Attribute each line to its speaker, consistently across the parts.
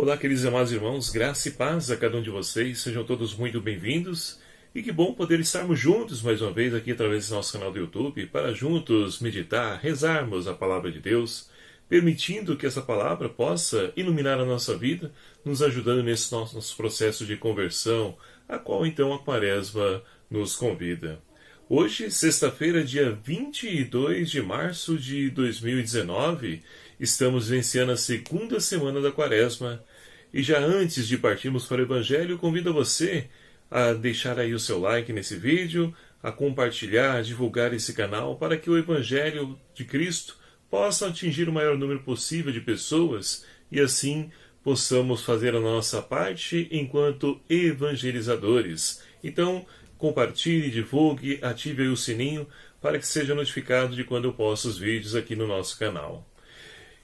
Speaker 1: Olá, queridos e amados irmãos, graça e paz a cada um de vocês, sejam todos muito bem-vindos e que bom poder estarmos juntos mais uma vez aqui através do nosso canal do YouTube para juntos meditar, rezarmos a palavra de Deus, permitindo que essa palavra possa iluminar a nossa vida, nos ajudando nesse nosso processo de conversão, a qual então a Quaresma nos convida. Hoje, sexta-feira, dia 22 de março de 2019, estamos vivenciando a segunda semana da Quaresma. E já antes de partirmos para o Evangelho, convido você a deixar aí o seu like nesse vídeo, a compartilhar, a divulgar esse canal para que o Evangelho de Cristo possa atingir o maior número possível de pessoas e assim possamos fazer a nossa parte enquanto evangelizadores. Então, compartilhe, divulgue, ative aí o sininho para que seja notificado de quando eu posto os vídeos aqui no nosso canal.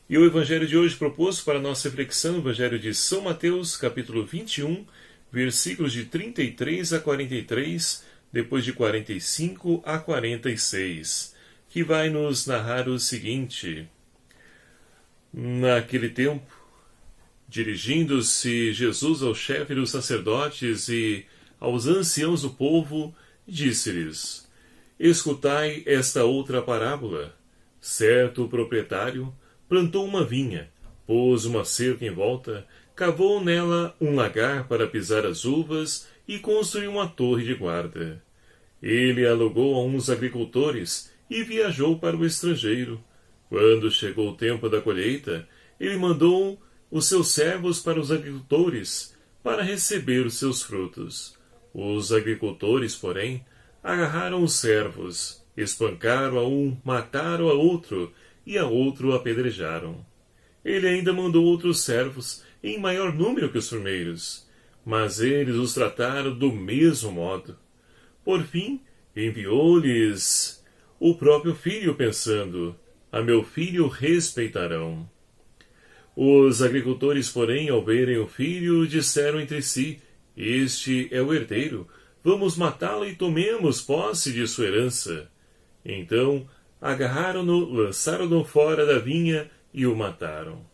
Speaker 1: E o Evangelho de hoje proposto para a nossa reflexão, o Evangelho de São Mateus, capítulo 21, versículos de 33 a 43, depois de 45 a 46, que vai nos narrar o seguinte: Naquele tempo, dirigindo-se Jesus ao chefe dos sacerdotes e aos anciãos do povo, disse-lhes: Escutai esta outra parábola. Certo proprietário plantou uma vinha, pôs uma cerca em volta, cavou nela um lagar para pisar as uvas e construiu uma torre de guarda. Ele alugou a uns agricultores e viajou para o estrangeiro. Quando chegou o tempo da colheita, ele mandou os seus servos para os agricultores para receber os seus frutos. Os agricultores, porém, agarraram os servos, espancaram a um, mataram a outro, e a outro apedrejaram. Ele ainda mandou outros servos, em maior número que os primeiros, mas eles os trataram do mesmo modo. Por fim, enviou-lhes o próprio filho, pensando: a meu filho respeitarão. Os agricultores, porém, ao verem o filho, disseram entre si: este é o herdeiro, vamos matá-lo e tomemos posse de sua herança. Então, agarraram-no, lançaram-no fora da vinha e o mataram.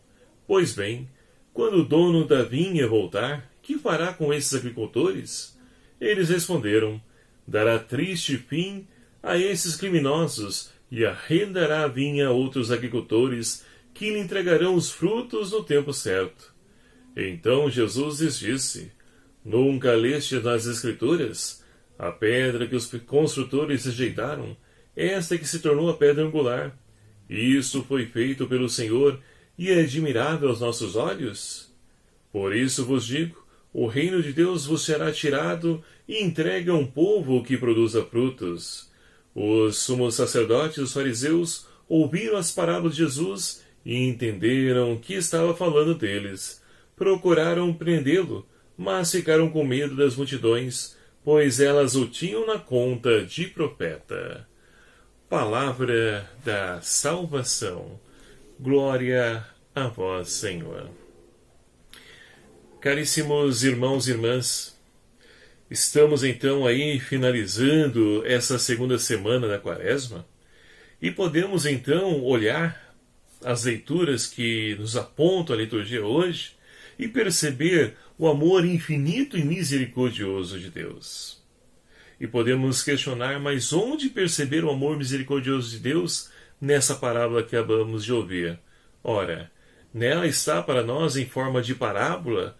Speaker 1: Pois bem, quando o dono da vinha voltar, que fará com esses agricultores? Eles responderam: dará triste fim a esses criminosos e arrendará a vinha a outros agricultores que lhe entregarão os frutos no tempo certo. Então Jesus lhes disse: nunca leste nas Escrituras? A pedra que os construtores rejeitaram, esta que se tornou a pedra angular. Isso foi feito pelo Senhor e é admirável aos nossos olhos? Por isso vos digo, o reino de Deus vos será tirado e entregue a um povo que produza frutos. Os sumos sacerdotes e os fariseus ouviram as parábolas de Jesus e entenderam que estava falando deles. Procuraram prendê-lo, mas ficaram com medo das multidões, pois elas o tinham na conta de profeta. Palavra da salvação. Glória a vós, Senhor. Caríssimos irmãos e irmãs, estamos então aí finalizando essa segunda semana da Quaresma e podemos então olhar as leituras que nos apontam a liturgia hoje e perceber o amor infinito e misericordioso de Deus. E podemos questionar, mas onde perceber o amor misericordioso de Deus nessa parábola que acabamos de ouvir? Ora, nela está para nós, em forma de parábola,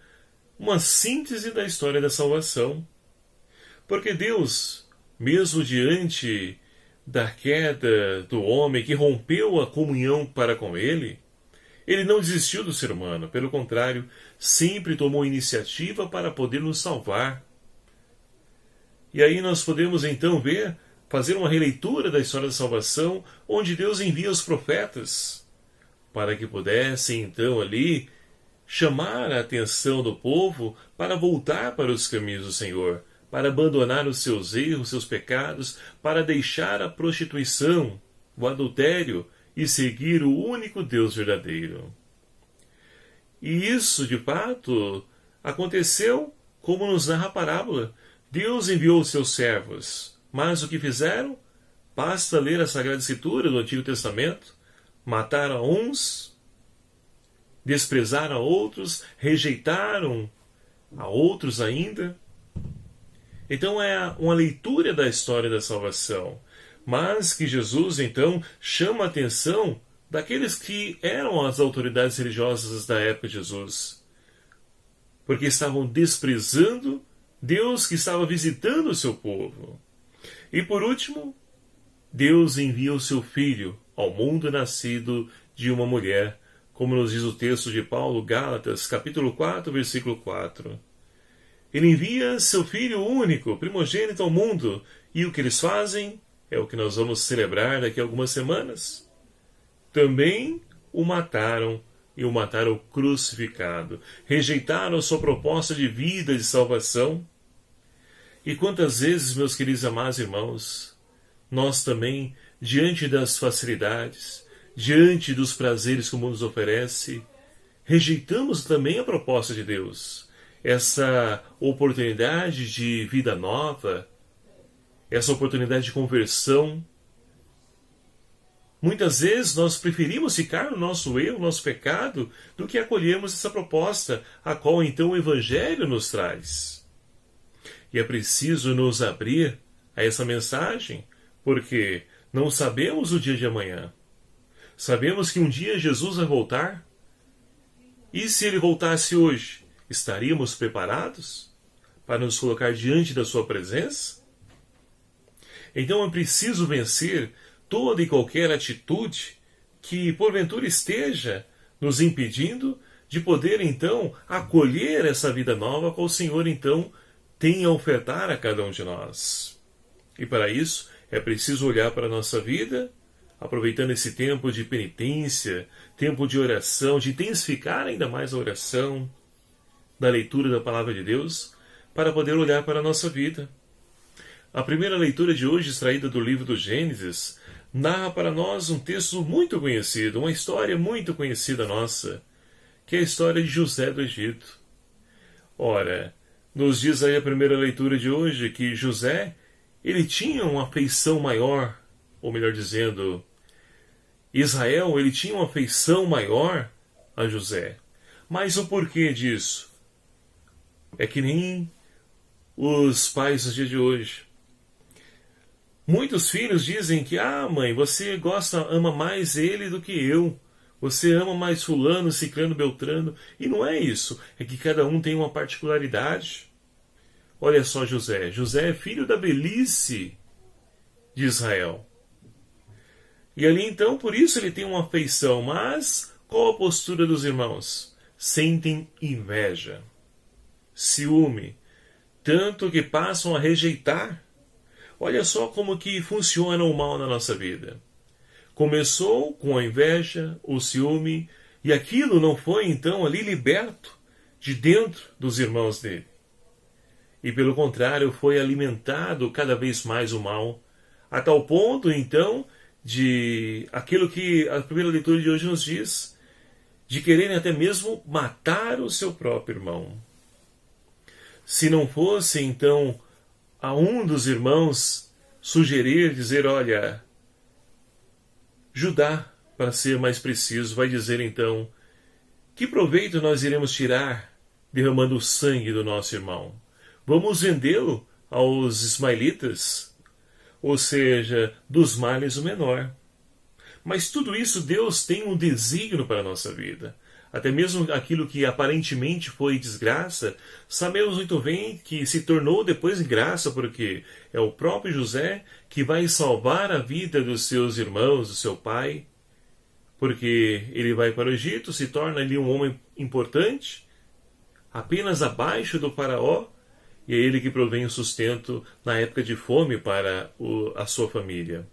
Speaker 1: uma síntese da história da salvação. Porque Deus, mesmo diante da queda do homem que rompeu a comunhão para com Ele, Ele não desistiu do ser humano, pelo contrário, sempre tomou iniciativa para poder nos salvar. E aí nós podemos então fazer uma releitura da história da salvação, onde Deus envia os profetas, para que pudessem então ali chamar a atenção do povo para voltar para os caminhos do Senhor, para abandonar os seus erros, seus pecados, para deixar a prostituição, o adultério e seguir o único Deus verdadeiro. E isso, de fato, aconteceu como nos narra a parábola. Deus enviou os seus servos, mas o que fizeram? Basta ler a Sagrada Escritura do Antigo Testamento. Mataram uns desprezaram a outros, rejeitaram a outros ainda. Então é uma leitura da história da salvação, mas que Jesus então chama a atenção daqueles que eram as autoridades religiosas da época de Jesus, porque estavam desprezando Deus que estava visitando o seu povo. E por último, Deus envia o seu Filho ao mundo nascido de uma mulher, como nos diz o texto de Paulo, Gálatas, capítulo 4, versículo 4. Ele envia seu Filho único, primogênito ao mundo, e o que eles fazem é o que nós vamos celebrar daqui a algumas semanas. Também o mataram, e o mataram crucificado. Rejeitaram sua proposta de vida, de salvação. E quantas vezes, meus queridos amados irmãos, nós também, diante das facilidades, diante dos prazeres que o mundo nos oferece, rejeitamos também a proposta de Deus. Essa oportunidade de vida nova, essa oportunidade de conversão. Muitas vezes nós preferimos ficar no nosso erro, no nosso pecado, do que acolhermos essa proposta, a qual então o Evangelho nos traz. E é preciso nos abrir a essa mensagem, porque não sabemos o dia de amanhã. Sabemos que um dia Jesus vai voltar. E se ele voltasse hoje, estaríamos preparados para nos colocar diante da sua presença? Então é preciso vencer toda e qualquer atitude que porventura esteja nos impedindo de poder então acolher essa vida nova que o Senhor então tem a ofertar a cada um de nós. E para isso é preciso olhar para a nossa vida, aproveitando esse tempo de penitência, tempo de oração, de intensificar ainda mais a oração, da leitura da Palavra de Deus, para poder olhar para a nossa vida. A primeira leitura de hoje, extraída do livro do Gênesis, narra para nós um texto muito conhecido, uma história muito conhecida nossa, que é a história de José do Egito. Ora, nos diz aí a primeira leitura de hoje que José, ele tinha uma afeição maior, ou melhor dizendo, Israel, ele tinha uma afeição maior a José. Mas o porquê disso? É que nem os pais dos dias de hoje. Muitos filhos dizem que, mãe, você ama mais ele do que eu. Você ama mais fulano, ciclano, beltrano. E não é isso. É que cada um tem uma particularidade. Olha só José. José é filho da velhice de Israel. E ali então, por isso ele tem uma afeição. Mas qual a postura dos irmãos? Sentem inveja, ciúme, tanto que passam a rejeitar. Olha só como que funciona o mal na nossa vida. Começou com a inveja, o ciúme, e aquilo não foi então ali liberto de dentro dos irmãos dele. E pelo contrário, foi alimentado cada vez mais o mal, a tal ponto então de aquilo que a primeira leitura de hoje nos diz, de quererem até mesmo matar o seu próprio irmão. Se não fosse então a um dos irmãos sugerir, dizer, olha, Judá, para ser mais preciso, vai dizer então, que proveito nós iremos tirar derramando o sangue do nosso irmão? Vamos vendê-lo aos ismaelitas, ou seja, dos males o menor. Mas tudo isso Deus tem um desígnio para a nossa vida. Até mesmo aquilo que aparentemente foi desgraça, sabemos muito bem que se tornou depois graça, porque é o próprio José que vai salvar a vida dos seus irmãos, do seu pai, porque ele vai para o Egito, se torna ali um homem importante, apenas abaixo do faraó, e é ele que provém o sustento na época de fome para a sua família.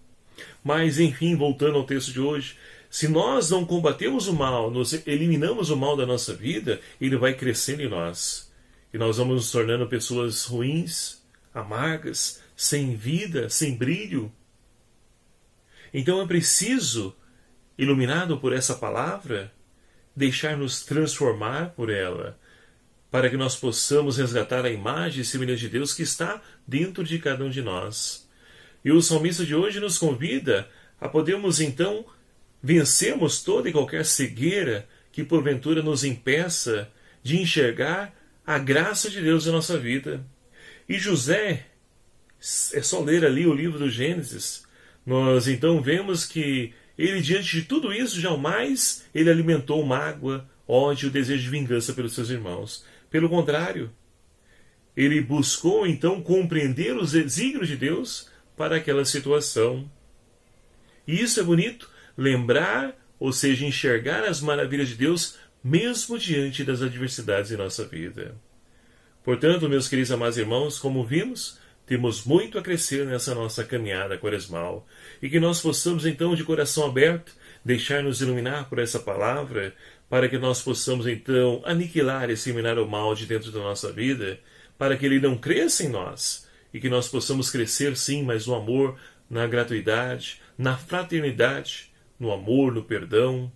Speaker 1: Mas, enfim, voltando ao texto de hoje, se nós não combatemos o mal, nós eliminamos o mal da nossa vida, ele vai crescendo em nós. E nós vamos nos tornando pessoas ruins, amargas, sem vida, sem brilho. Então é preciso, iluminado por essa palavra, deixar-nos transformar por ela, para que nós possamos resgatar a imagem e semelhança de Deus que está dentro de cada um de nós. E o salmista de hoje nos convida a podermos então vencermos toda e qualquer cegueira que porventura nos impeça de enxergar a graça de Deus em nossa vida. E José, é só ler ali o livro do Gênesis, nós então vemos que ele, diante de tudo isso, jamais ele alimentou mágoa, ódio, desejo de vingança pelos seus irmãos. Pelo contrário, ele buscou então compreender os desígnios de Deus para aquela situação. E isso é bonito, lembrar, ou seja, enxergar as maravilhas de Deus mesmo diante das adversidades em nossa vida. Portanto, meus queridos amados irmãos, como vimos, temos muito a crescer nessa nossa caminhada quaresmal, e que nós possamos então, de coração aberto, deixar-nos iluminar por essa palavra, para que nós possamos então aniquilar e eliminar o mal de dentro da nossa vida, para que ele não cresça em nós, e que nós possamos crescer sim, mas no amor, na gratuidade, na fraternidade, no amor, no perdão.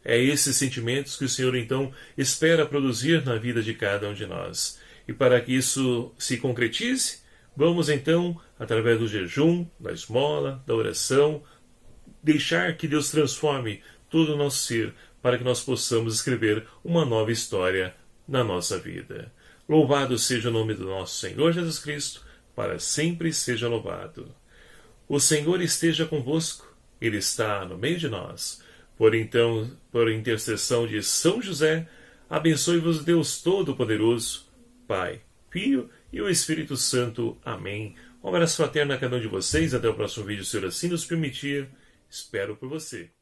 Speaker 1: É esses sentimentos que o Senhor então espera produzir na vida de cada um de nós. E para que isso se concretize, vamos então, através do jejum, da esmola, da oração, deixar que Deus transforme todo o nosso ser, para que nós possamos escrever uma nova história na nossa vida. Louvado seja o nome do nosso Senhor Jesus Cristo, para sempre seja louvado. O Senhor esteja convosco, Ele está no meio de nós. Por intercessão de São José, abençoe-vos Deus Todo-Poderoso, Pai, Filho e o Espírito Santo. Amém. Um abraço fraterno a cada um de vocês. Até o próximo vídeo, se assim nos permitir. Espero por você.